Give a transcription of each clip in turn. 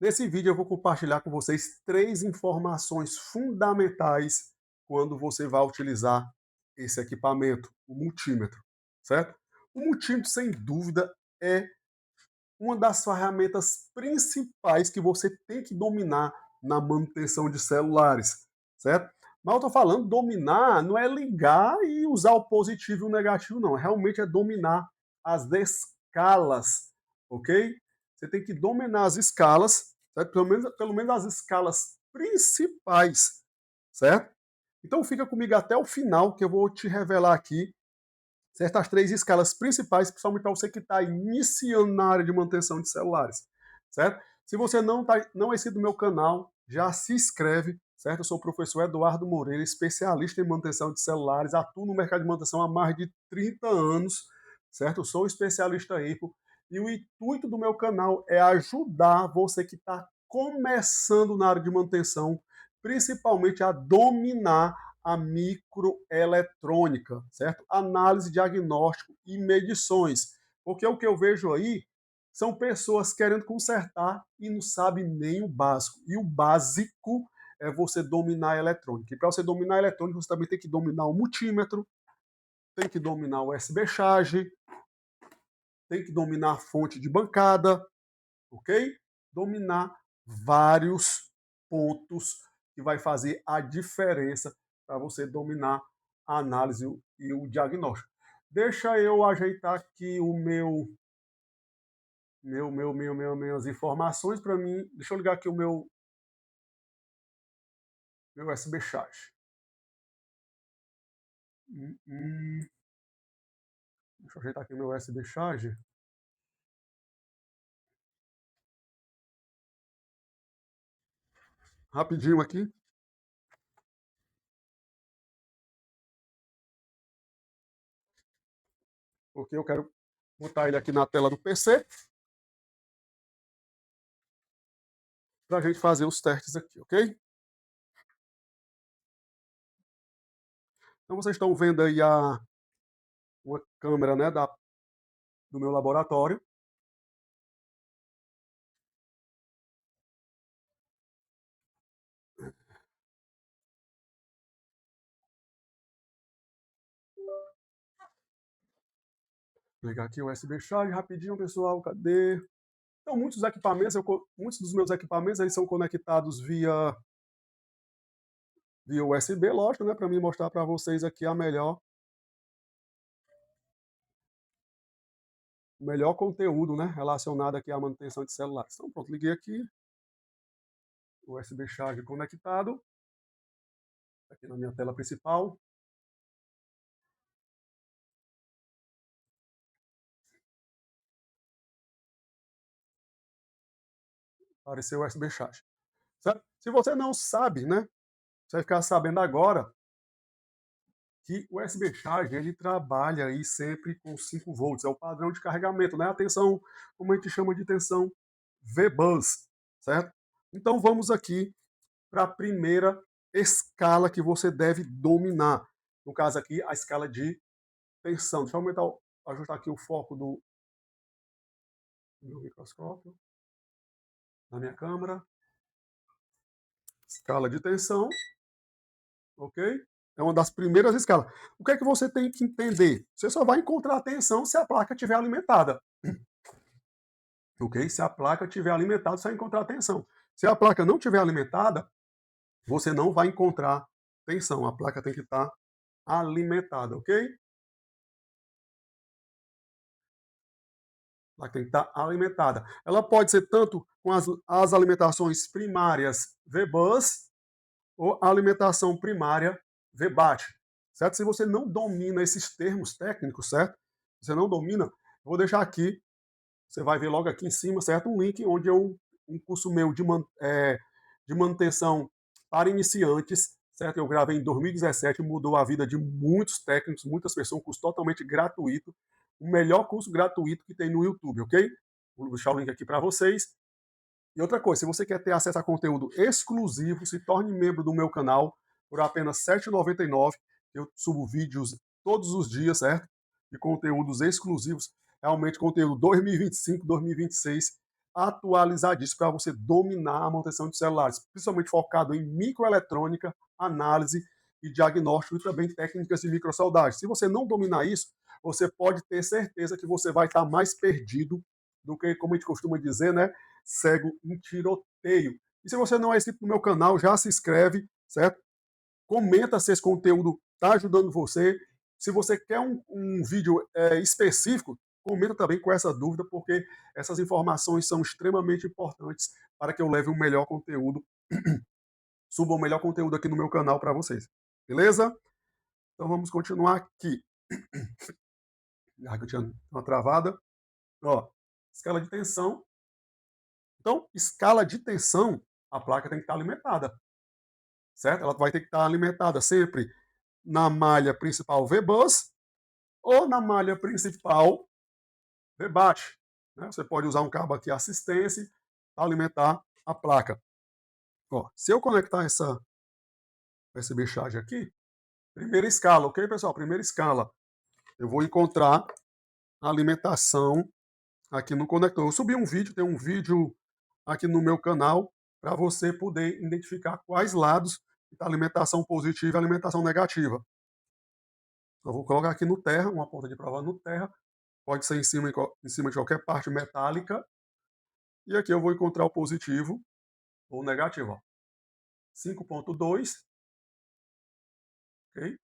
Nesse vídeo eu vou compartilhar com vocês 3 informações fundamentais quando você vai utilizar esse equipamento, o multímetro, certo? O multímetro, sem dúvida, é uma das ferramentas principais que você tem que dominar na manutenção de celulares, certo? Mas eu estou falando dominar, não é ligar e usar o positivo e o negativo, não. Realmente é dominar as escalas, ok? Você tem que dominar as escalas, certo? Pelo menos as escalas principais, certo? Então fica comigo até o final, que eu vou te revelar aqui certas 3 escalas principais, principalmente para você que está iniciando na área de manutenção de celulares, certo? Se você não é inscrito no meu canal, já se inscreve, certo? Eu sou o professor Eduardo Moreira, especialista em manutenção de celulares, atuo no mercado de manutenção há mais de 30 anos, certo? Eu sou especialista EIPO e o intuito do meu canal é ajudar você que está começando na área de manutenção, principalmente a dominar a microeletrônica, certo? Análise, diagnóstico e medições. Porque o que eu vejo aí são pessoas querendo consertar e não sabem nem o básico. E o básico é você dominar a eletrônica. E para você dominar a eletrônica, você também tem que dominar o multímetro, tem que dominar o USB charge, tem que dominar a fonte de bancada, ok? Dominar vários pontos que vai fazer a diferença para você dominar a análise e o diagnóstico. Deixa eu ajeitar aqui o minhas informações para mim. Deixa eu ligar aqui o meu USB charge. Hum, hum. Deixa eu ajeitar aqui o meu USB charge. Rapidinho aqui, porque eu quero botar ele aqui na tela do PC para a gente fazer os testes aqui, ok? Então vocês estão vendo aí uma câmera, né, do meu laboratório. Vou ligar aqui o USB charge rapidinho, pessoal. Cadê? Então, muitos dos meus equipamentos eles são conectados via USB, lógico, né? Para mim mostrar para vocês aqui o melhor conteúdo, né? Relacionado aqui à manutenção de celulares. Então, pronto, liguei aqui. O USB charge conectado. Aqui na minha tela principal. Apareceu o USB charge. Certo? Se você não sabe, né? Você vai ficar sabendo agora que o USB Charge ele trabalha aí sempre com 5 volts, é o padrão de carregamento, né? A tensão, como a gente chama de tensão V-Bus, certo? Então vamos aqui para a primeira escala que você deve dominar. No caso aqui, a escala de tensão. Deixa eu ajustar aqui o foco do meu microscópio, na minha câmera. Escala de tensão, ok? É uma das primeiras escalas. O que é que você tem que entender? Você só vai encontrar a tensão se a placa estiver alimentada. Ok? Se a placa estiver alimentada, você vai encontrar tensão. Se a placa não estiver alimentada, você não vai encontrar tensão. A placa tem que estar alimentada, ok? A placa tem que estar alimentada. Ela pode ser tanto com as alimentações primárias VBUS ou alimentação primária VBAT, certo? Se você não domina esses termos técnicos, certo? Você não domina, eu vou deixar aqui, você vai ver logo aqui em cima, certo? Um link onde um curso meu de manutenção para iniciantes, certo? Eu gravei em 2017, mudou a vida de muitos técnicos, muitas pessoas, um curso totalmente gratuito, o melhor curso gratuito que tem no YouTube, ok? Vou deixar o link aqui para vocês. E outra coisa, se você quer ter acesso a conteúdo exclusivo, se torne membro do meu canal por apenas R$ 7,99. Eu subo vídeos todos os dias, certo? De conteúdos exclusivos, realmente conteúdo 2025, 2026, atualizadíssimo para você dominar a manutenção de celulares, principalmente focado em microeletrônica, análise e diagnóstico e também técnicas de microsoldagem. Se você não dominar isso, você pode ter certeza que você vai estar mais perdido do que, como a gente costuma dizer, né, cego em tiroteio. E se você não é inscrito no meu canal, já se inscreve, certo? Comenta se esse conteúdo está ajudando você. Se você quer um vídeo específico, comenta também com essa dúvida, porque essas informações são extremamente importantes para que eu leve um melhor conteúdo, suba o melhor conteúdo aqui no meu canal para vocês. Beleza? Então vamos continuar aqui. Já que eu tinha uma travada. Ó, escala de tensão. Então, escala de tensão, a placa tem que estar alimentada, certo? Ela vai ter que estar alimentada sempre na malha principal V-Bus ou na malha principal V-Batt. Né? Você pode usar um cabo aqui assistência para alimentar a placa. Ó, se eu conectar essa charge aqui, primeira escala, ok, pessoal? Primeira escala. Eu vou encontrar a alimentação aqui no conector. Eu subi um vídeo, tem um vídeo aqui no meu canal para você poder identificar quais lados está a alimentação positiva e a alimentação negativa. Eu vou colocar aqui no terra, uma ponta de prova no terra, pode ser em cima de qualquer parte metálica, e aqui eu vou encontrar o positivo ou o negativo. Ó. 5.2, ok?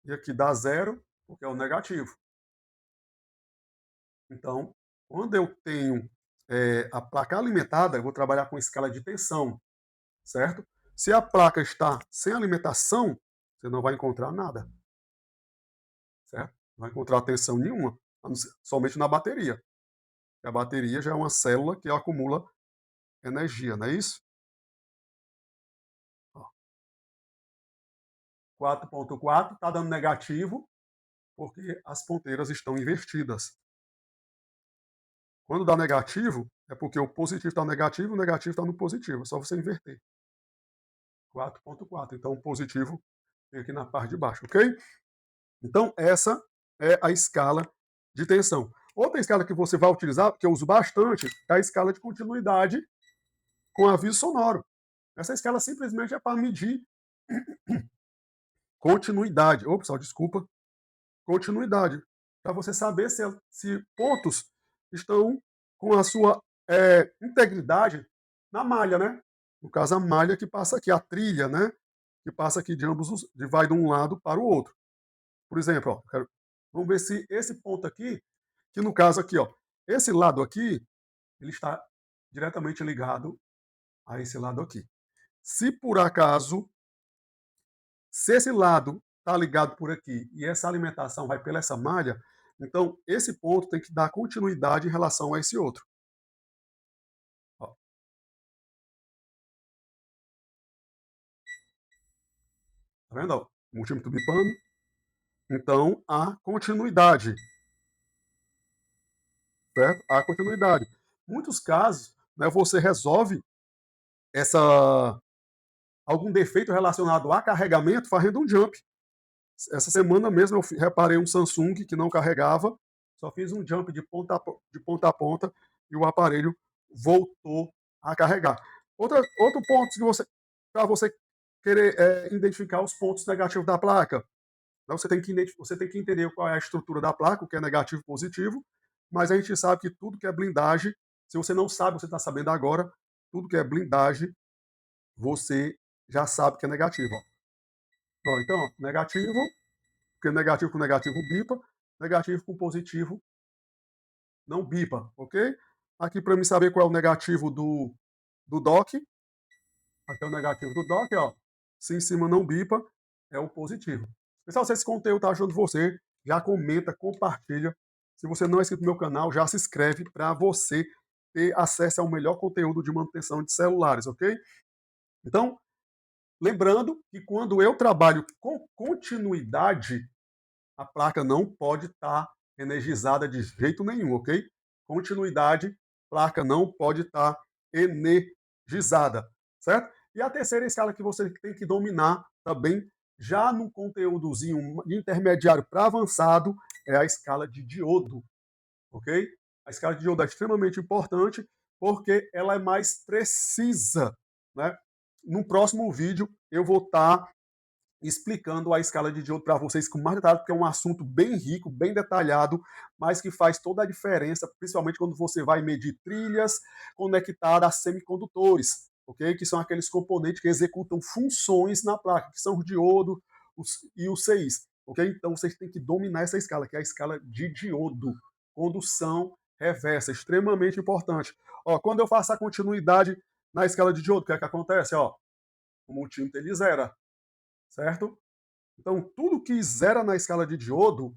E aqui dá 0, porque é o negativo. Então, quando eu tenho a placa alimentada, eu vou trabalhar com escala de tensão, certo? Se a placa está sem alimentação, você não vai encontrar nada, certo? Não vai encontrar tensão nenhuma, somente na bateria. A bateria já é uma célula que acumula energia, não é isso? 4.4 está dando negativo, porque as ponteiras estão invertidas. Quando dá negativo, é porque o positivo está no negativo, o negativo está no positivo. É só você inverter. 4.4. Então, o positivo tem aqui na parte de baixo, ok? Então, essa é a escala de tensão. Outra escala que você vai utilizar, que eu uso bastante, é a escala de continuidade com aviso sonoro. Essa escala simplesmente é para medir continuidade. Ô, pessoal, desculpa. Continuidade. Para você saber se pontos estão com a sua integridade na malha, né? No caso, a malha que passa aqui, a trilha, né? Que passa aqui de ambos, vai de um lado para o outro. Por exemplo, ó, vamos ver se esse ponto aqui, que no caso aqui, ó, esse lado aqui, ele está diretamente ligado a esse lado aqui. Se por acaso, se esse lado está ligado por aqui e essa alimentação vai pela essa malha, então esse ponto tem que dar continuidade em relação a esse outro. Ó. Tá vendo? Ó? O multímetro bipando. Então, há continuidade. Certo? Há continuidade. Muitos casos, né, você resolve algum defeito relacionado a carregamento fazendo um jump. Essa semana mesmo eu reparei um Samsung que não carregava, só fiz um jump de ponta a ponta e o aparelho voltou a carregar. Outro ponto que para você querer identificar os pontos negativos da placa, né, você tem que entender qual é a estrutura da placa, o que é negativo e positivo, mas a gente sabe que tudo que é blindagem, se você não sabe, você está sabendo agora, tudo que é blindagem, você já sabe que é negativo. Ó. Bom, então, ó, negativo, porque negativo com negativo bipa, negativo com positivo não bipa, ok? Aqui para mim saber qual é o negativo do dock, aqui é o negativo do dock, ó. Se em cima não bipa, é o positivo. Pessoal, se esse conteúdo está ajudando você, já comenta, compartilha. Se você não é inscrito no meu canal, já se inscreve para você ter acesso ao melhor conteúdo de manutenção de celulares, ok? Então, lembrando que quando eu trabalho com continuidade, a placa não pode estar energizada de jeito nenhum, ok? Continuidade, placa não pode estar energizada, certo? E a terceira escala que você tem que dominar também, já no conteúdozinho intermediário para avançado, é a escala de diodo, ok? A escala de diodo é extremamente importante porque ela é mais precisa, né? No próximo vídeo eu vou estar explicando a escala de diodo para vocês com mais detalhes, porque é um assunto bem rico, bem detalhado, mas que faz toda a diferença, principalmente quando você vai medir trilhas conectadas a semicondutores, ok? Que são aqueles componentes que executam funções na placa, que são o diodo e os CIs, ok? Então vocês têm que dominar essa escala, que é a escala de diodo, condução reversa, extremamente importante. Ó, quando eu faço a continuidade na escala de diodo, o que é que acontece? Ó, o multímetro ele zera, certo? Então, tudo que zera na escala de diodo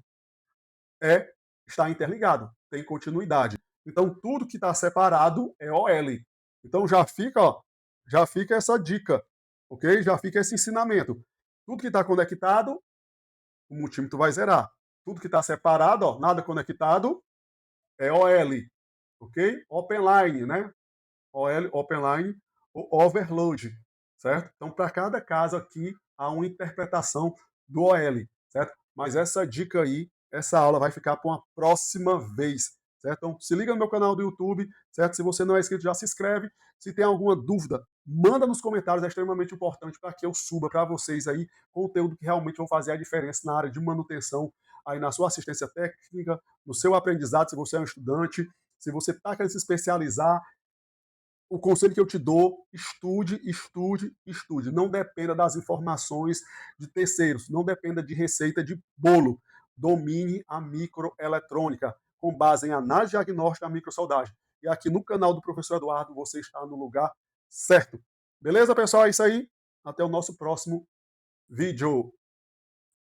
está interligado, tem continuidade. Então, tudo que está separado é OL. Então, já fica essa dica, ok? Já fica esse ensinamento. Tudo que está conectado, o multímetro vai zerar. Tudo que está separado, ó, nada conectado, é OL, ok? Open line, né? OL, open line, ou overload, certo? Então, para cada caso aqui, há uma interpretação do OL, certo? Mas essa dica aí, essa aula vai ficar para uma próxima vez, certo? Então, se liga no meu canal do YouTube, certo? Se você não é inscrito, já se inscreve. Se tem alguma dúvida, manda nos comentários, é extremamente importante para que eu suba para vocês aí conteúdo que realmente vão fazer a diferença na área de manutenção, aí na sua assistência técnica, no seu aprendizado, se você é um estudante, se você está querendo se especializar, o conselho que eu te dou, estude, estude, estude. Não dependa das informações de terceiros, não dependa de receita de bolo. Domine a microeletrônica, com base em análise diagnóstica da microsoldagem. E aqui no canal do professor Eduardo, você está no lugar certo. Beleza, pessoal? É isso aí. Até o nosso próximo vídeo.